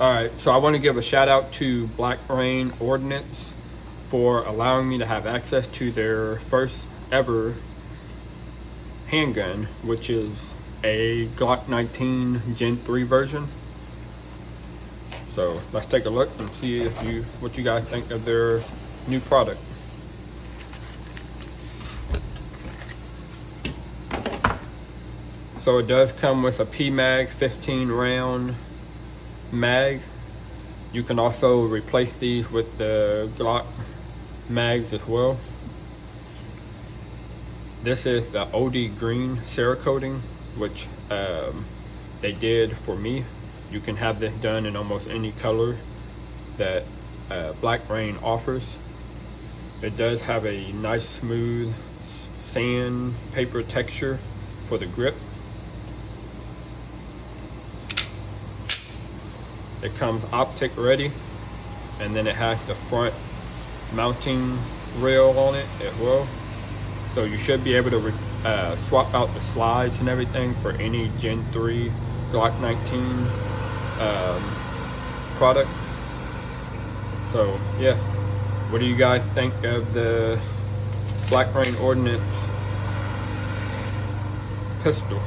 Alright, so I want to give a shout out to Blackrain Ordnance for allowing me to have access to their first ever handgun, which is a Glock 19 Gen 3 version. So let's take a look and see what you guys think of their new product. So it does come with a PMag 15 round mag. You can also replace these with the Glock mags as well. This is the OD green Cerakoting, which they did for me. You can have this done in almost any color that Blackrain offers. It does have a nice smooth sandpaper texture for the grip. It comes optic ready, and then it has the front mounting rail on it as well. So you should be able to swap out the slides and everything for any Gen 3 Glock 19 product. So yeah, what do you guys think of the Blackrain Ordnance pistol?